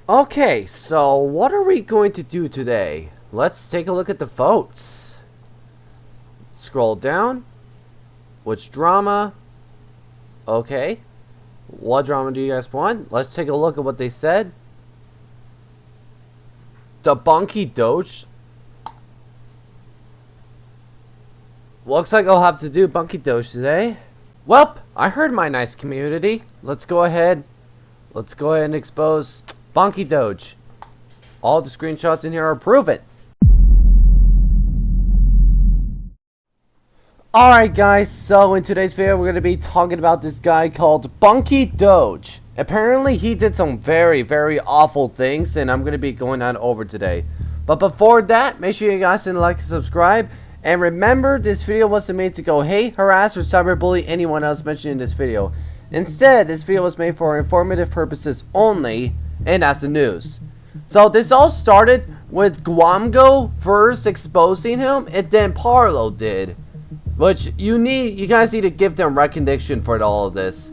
Okay, so what are we going to do today? Let's take a look at the votes. Scroll down. Which drama? Okay. What drama do you guys want? Let's take a look at what they said. The BonkieDoge. Looks like I'll have to do BonkieDoge today. Welp, I heard my nice community. Let's go ahead and expose BonkieDoge. All the screenshots in here are proven. Alright guys, so in today's video we're going to be talking about this guy called BonkieDoge. Apparently he did some very awful things, and I'm going to be going on over today. But before that, make sure you guys hit like and subscribe. And remember, this video wasn't made to go hate, harass, or cyberbully anyone else mentioned in this video. Instead, this video was made for informative purposes only, and that's the news. So this all started with Guamgo first exposing him, and then Parlo did. Which you guys need to give them recognition for all of this,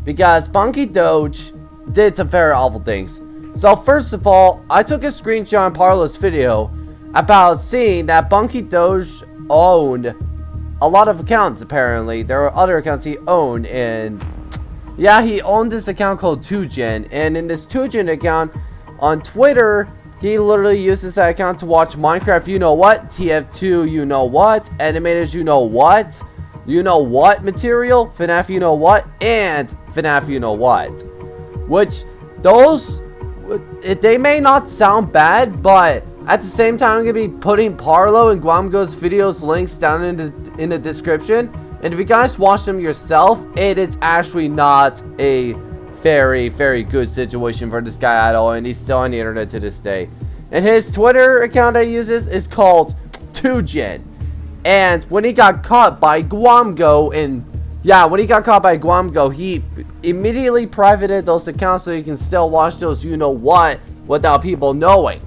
because BonkieDoge did some very awful things. So first of all, I took a screenshot on Parlo's video about seeing that BonkieDoge owned a lot of accounts. Apparently there were other accounts he owned, and yeah, he owned this account called 2gen, and in this 2gen account on Twitter, he literally uses that account to watch Minecraft you know what, TF2 you know what, Animators you know what material, FNAF you know what, and FNAF you know what. Which, those, they may not sound bad, but at the same time I'm going to be putting Parlo and Guamgo's videos links down in the description. And if you guys watch them yourself, it is actually not a very good situation for this guy at all, and he's still on the internet to this day. And his Twitter account that he uses is called 2gen. And when he got caught by Guamgo, he immediately privated those accounts so you can still watch those you know what without people knowing.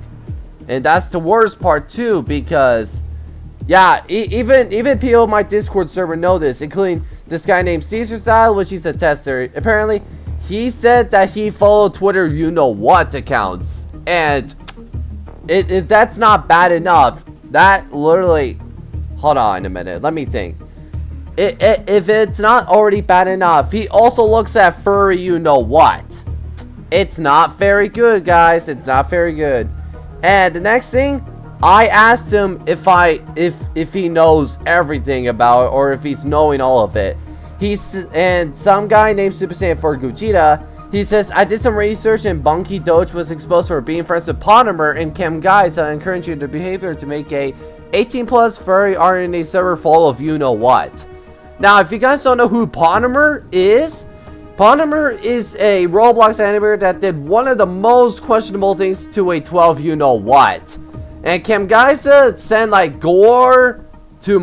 And that's the worst part too, because yeah, even people in my Discord server know this, including this guy named Caesar Style, which he's a tester. Apparently he said that he followed Twitter you know what accounts, and if that's not bad enough, that literally, hold on a minute, let me think. If it's not already bad enough, he also looks at furry you know what. It's not very good, guys. It's not very good. And the next thing, I asked him if he knows everything about it, or if he's knowing all of it. And some guy named Super Saiyan for Gogeta, he says, I did some research and BonkieDoge was exposed for being friends with Polymer and Chem Guys that encourage you to behavior to make a 18+ furry RNA server full of you know what. Now, if you guys don't know who Polymer is a Roblox animator that did one of the most questionable things to a 12 you know what. And Chem Guys send like gore to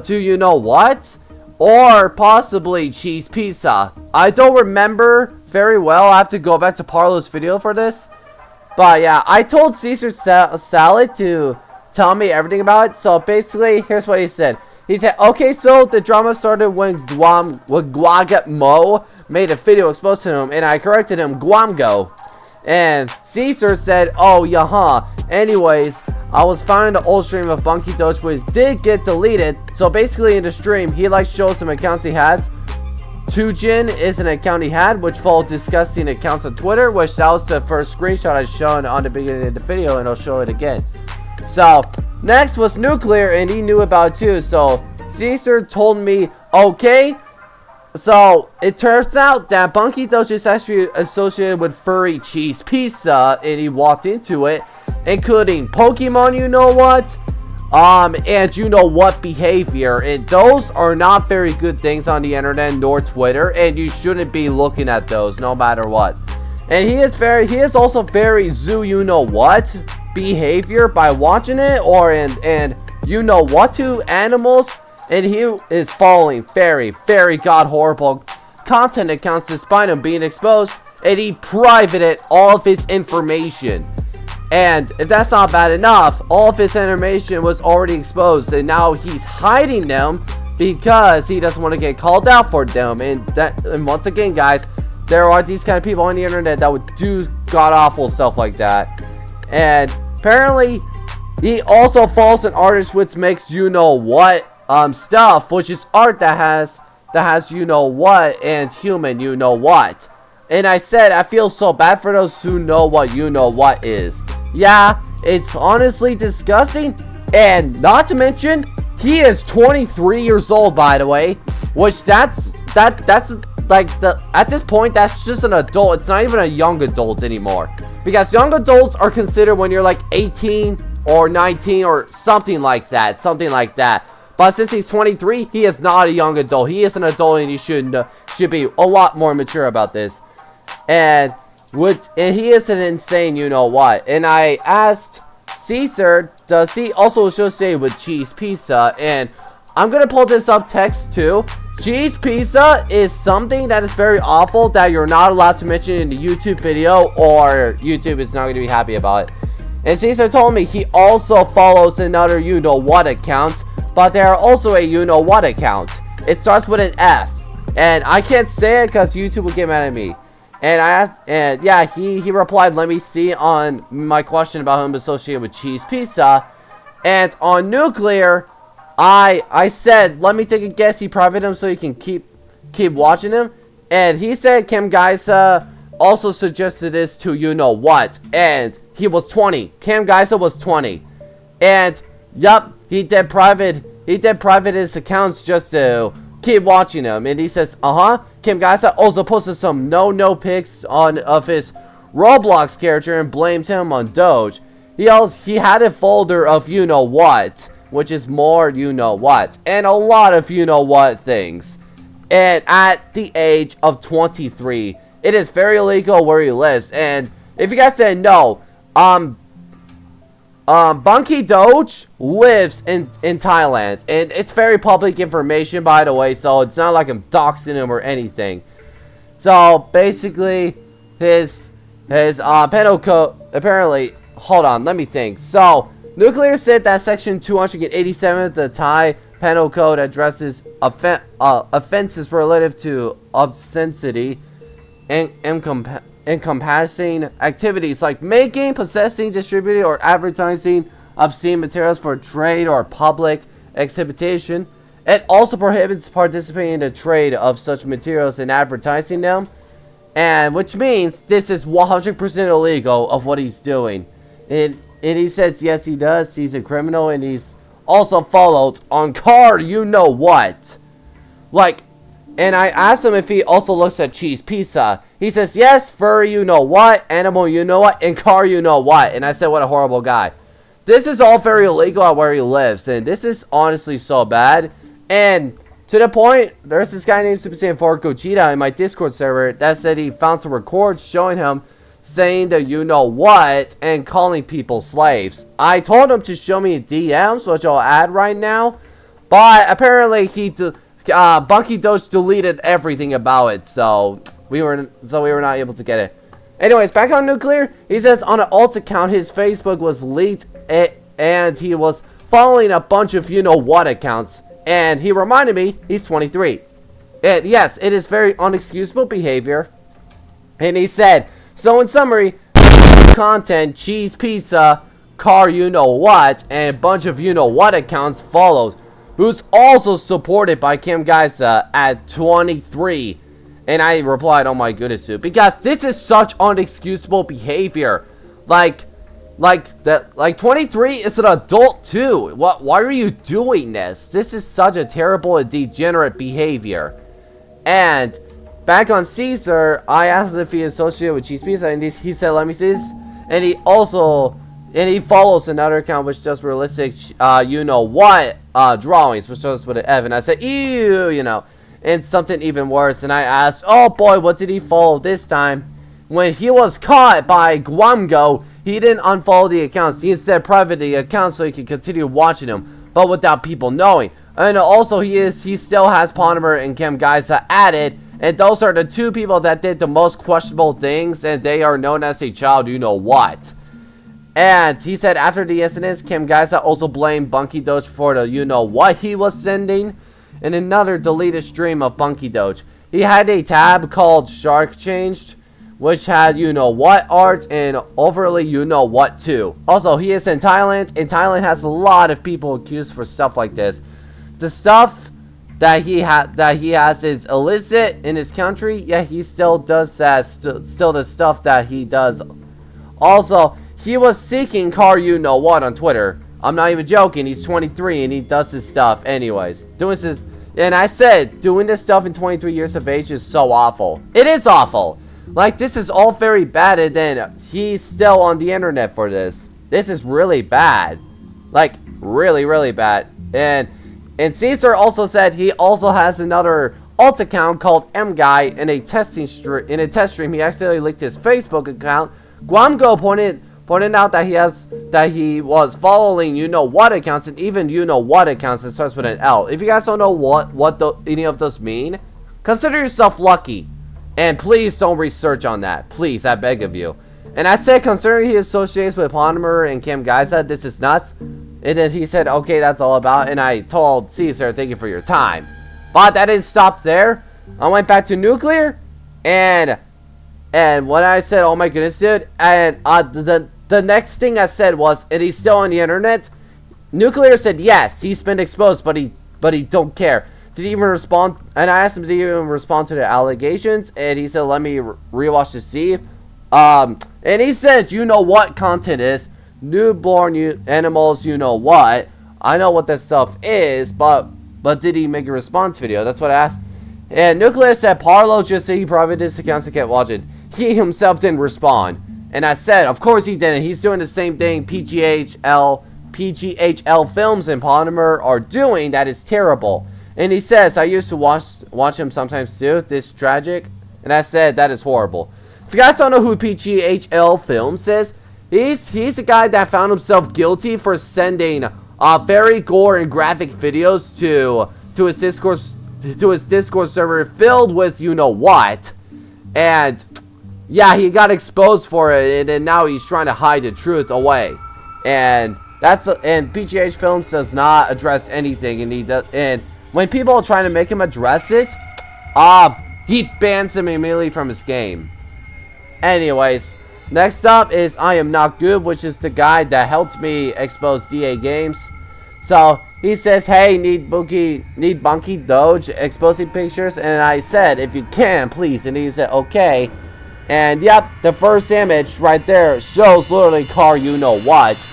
you know what, or possibly cheese pizza. I don't remember very well. I have to go back to Parlo's video for this. But yeah, I told Caesar Salad to tell me everything about it. So basically, here's what he said. He said, okay, so the drama started when Guagamo made a video exposed to him, and I corrected him, Guamgo. And Caesar said, oh, yeah, anyways, I was finding the old stream of BonkieDoge, which did get deleted. So basically in the stream, he like shows some accounts he has. 2gen is an account he had, which followed disgusting accounts on Twitter, which that was the first screenshot I showed on the beginning of the video, and I'll show it again. So next was Nuclear, and he knew about it too. So Caesar told me, okay, so it turns out that BonkieDoge is actually associated with furry cheese pizza, and he walked into it, including Pokemon you know what, and you know what behavior, and those are not very good things on the internet nor Twitter, and you shouldn't be looking at those no matter what. And he is also very zoo you know what behavior by watching it, or and you know what to animals, and he is following very god horrible content accounts despite him being exposed, and he privated all of his information. And if that's not bad enough, all of his information was already exposed, and now he's hiding them because he doesn't want to get called out for them. And once again, guys, there are these kind of people on the internet that would do god-awful stuff like that. And apparently, he also follows an artist which makes you-know-what stuff, which is art that has you-know-what and human you-know-what. And I said, I feel so bad for those who know what you-know-what is. Yeah, it's honestly disgusting. And not to mention, he is 23 years old, by the way. Which that's like at this point, that's just an adult. It's not even a young adult anymore. Because young adults are considered when you're like 18 or 19 or something like that. But since he's 23, he is not a young adult. He is an adult, and he should be a lot more mature about this. And he is an insane you-know-what. And I asked Caesar, does he also associate with cheese pizza? And I'm going to pull this up text too. Cheese pizza is something that is very awful that you're not allowed to mention in the YouTube video, or YouTube is not going to be happy about it. And Caesar told me he also follows another you-know-what account, but they are also a you-know-what account. It starts with an F. And I can't say it because YouTube will get mad at me. And I asked, and yeah, he replied, let me see, on my question about him associated with cheese pizza. And on Nuclear, I said, let me take a guess, he privated him so you can keep watching him. And he said Kim Geisa also suggested this to you-know-what. And he was 20. Kim Geisa was 20. And, yup, he did private his accounts just to keep watching him. And he says, Kim Geisa also posted some no pics of his Roblox character and blamed him on Doge. He had a folder of you-know-what, which is more you-know-what, and a lot of you-know-what things. And at the age of 23, it is very illegal where he lives. And if you guys didn't know, BonkieDoge lives in Thailand, and it's very public information, by the way, so it's not like I'm doxing him or anything. So basically, his penal code, apparently, hold on, let me think. So Nuclear said that section 287 of the Thai penal code addresses offenses relative to obscenity and encompassing activities like making, possessing, distributing, or advertising obscene materials for trade or public exhibition. It also prohibits participating in the trade of such materials and advertising them, and which means this is 100% illegal of what he's doing. And he says yes, he does. He's a criminal, and he's also followed on Car you-know-what. Like, and I asked him if he also looks at cheese pizza. He says yes, furry you-know-what, animal you-know-what, and Car you-know-what. And I said, what a horrible guy. This is all very illegal at where he lives, and this is honestly so bad. And to the point, there's this guy named Super Saiyan 4 Gogeta in my Discord server that said he found some records showing him saying the you-know-what and calling people slaves. I told him to show me DMs, which I'll add right now, but apparently BonkieDoge deleted everything about it, so we were not able to get it. Anyways, back on Nuclear, he says on an alt account his Facebook was leaked, and he was following a bunch of you-know-what accounts, and he reminded me he's 23. And yes, it is very unexcusable behavior. And he said, so in summary, content, cheese pizza, Car you-know-what, and a bunch of you-know-what accounts followed, who's also supported by Kim Geisa at 23. And I replied, oh my goodness, dude, because this is such unexcusable behavior. Like 23 is an adult too. Why are you doing this? This is such a terrible and degenerate behavior. And back on Caesar, I asked if he associated with cheese pizza, and he said, let me see this. And he follows another account which does realistic you-know-what drawings, which starts with an F. And I said, ew, you know. And something even worse. And I asked, oh boy, what did he follow this time? When he was caught by Guamgo, he didn't unfollow the accounts. He instead privated the accounts so he could continue watching them, but without people knowing. And also, he still has Polymer and Kim Geisa added, and those are the two people that did the most questionable things, and they are known as a child you-know-what. And he said after the incidents, Kim Geisa also blamed BonkieDoge for the you-know-what he was sending. In another deleted stream of BonkieDoge, he had a tab called Shark Changed, which had you know what art and overly you know what too. Also, he is in Thailand, and Thailand has a lot of people accused for stuff like this. The stuff that he has is illicit in his country, yet he still does that. Still the stuff that he does. Also, he was seeking car you know what on Twitter. I'm not even joking. He's 23 and he does this stuff anyways. And I said, doing this stuff in 23 years of age is so awful. It is awful. Like, this is all very bad, and then he's still on the internet for this. This is really bad. Like, really, really bad. And Caesar also said he also has another alt account called M-Guy in a test stream. He accidentally leaked his Facebook account. Guamgo pointed out that he was following you know what accounts, and even you know what accounts that starts with an L. If you guys don't know what any of those mean, consider yourself lucky. And please don't research on that. Please, I beg of you. And I said, considering he associates with Polymer and Kim Geysa, this is nuts. And then he said, okay, that's all about. And I told Caesar, thank you for your time. But that didn't stop there. I went back to Nuclear. And when I said, oh my goodness, dude. And the next thing I said was, and he's still on the internet. Nuclear said, yes, he's been exposed, but he don't care. Did he even respond? And I asked him, did he even respond to the allegations? And he said, let me rewatch to see. And he said, you know what content is. Newborn animals, you know what. I know what that stuff is, but did he make a response video? That's what I asked. And Nuclear said, Parlo just said he privated his accounts to get watching. He himself didn't respond. And I said, of course he didn't. He's doing the same thing PGHL films and Polymer are doing. That is terrible. And he says, I used to watch him sometimes too. This tragic. And I said, that is horrible. If you guys don't know who PGHL Films is, he's a guy that found himself guilty for sending very gore and graphic videos to his Discord server filled with you know what. And yeah, he got exposed for it, and then now he's trying to hide the truth away. And PGH Films does not address anything, and when people are trying to make him address it, he bans them immediately from his game. Anyways, next up is I Am Not Good, which is the guy that helped me expose DA Games. So he says, hey, need BonkieDoge exposing pictures, and I said, if you can, please. And he said, okay. And yep, the first image right there shows literally car you know what,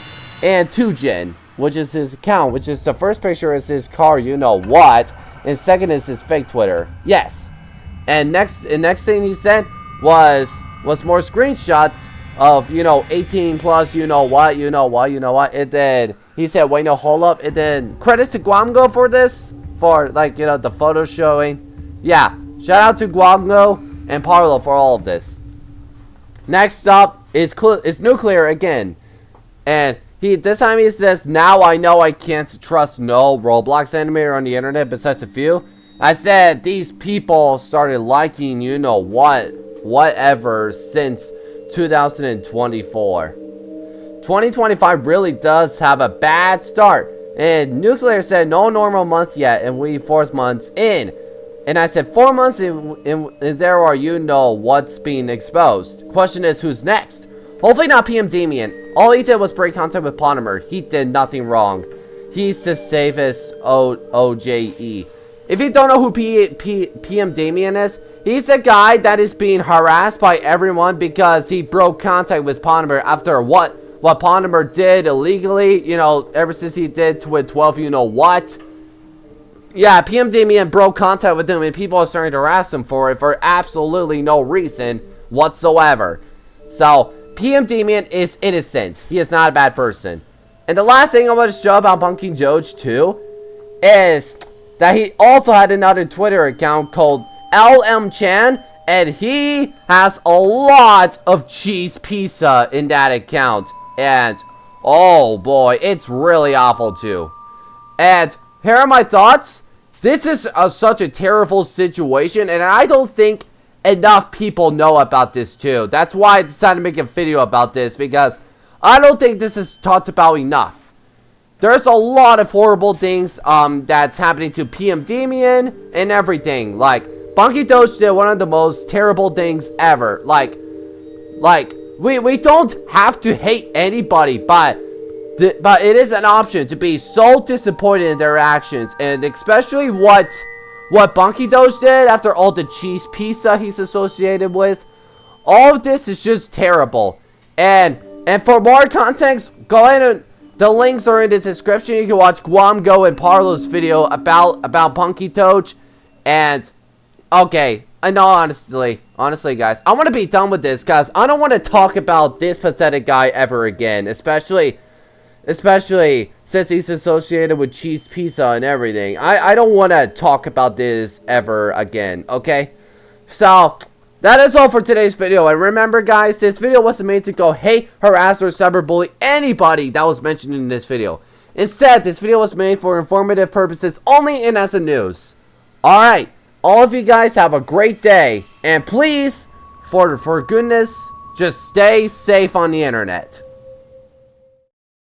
and Tujin, which is his account, which is the first picture is his car you know what, and second is his fake Twitter. Yes. And next thing he said was more screenshots of, you know, 18 plus you know what. And then he said, wait, no, hold up. And then credits to Guamgo for this, for like, you know, the photo showing. Yeah, shout out to Guamgo and Parlo for all of this. Next up is Nuclear again, and this time he says, now I know I can't trust no Roblox animator on the internet besides a few. I said these people started liking you know whatever since 2024. 2025 really does have a bad start, and Nuclear said no normal month yet, and we 4 months in. And I said 4 months in there are you know what's being exposed. Question is, who's next? Hopefully not PM Damien. All he did was break contact with Polymer. He did nothing wrong. He's the safest OJE. If you don't know who PM Damien is, he's the guy that is being harassed by everyone because he broke contact with Polymer after what Polymer did illegally, you know, ever since he did with 12 you know what. Yeah, PM Damien broke contact with him, and people are starting to harass him for it for absolutely no reason whatsoever. So, PM Damien is innocent. He is not a bad person. And the last thing I want to show about BonkieDoge too is that he also had another Twitter account called LM Chan, and he has a lot of cheese pizza in that account. And oh boy, it's really awful too. And here are my thoughts. This is such a terrible situation, and I don't think enough people know about this too. That's why I decided to make a video about this, because I don't think this is talked about enough. There's a lot of horrible things that's happening to PM Damien and everything. Like, BonkieDoge did one of the most terrible things ever. Like, Like, we don't have to hate anybody, but it is an option to be so disappointed in their actions, and especially what BonkieDoge did after all the cheese pizza he's associated with. All of this is just terrible. And for more context, go ahead and the links are in the description. You can watch Guam Go and Parlo's video about BonkieDoge. And okay, I know honestly guys, I want to be done with this, guys. I don't want to talk about this pathetic guy ever again, especially since he's associated with cheese pizza and everything. I don't want to talk about this ever again, okay? So, that is all for today's video. And remember, guys, this video wasn't made to go hate, harass, or cyberbully anybody that was mentioned in this video. Instead, this video was made for informative purposes only and as a news. Alright, all of you guys have a great day. And please, for goodness, just stay safe on the internet.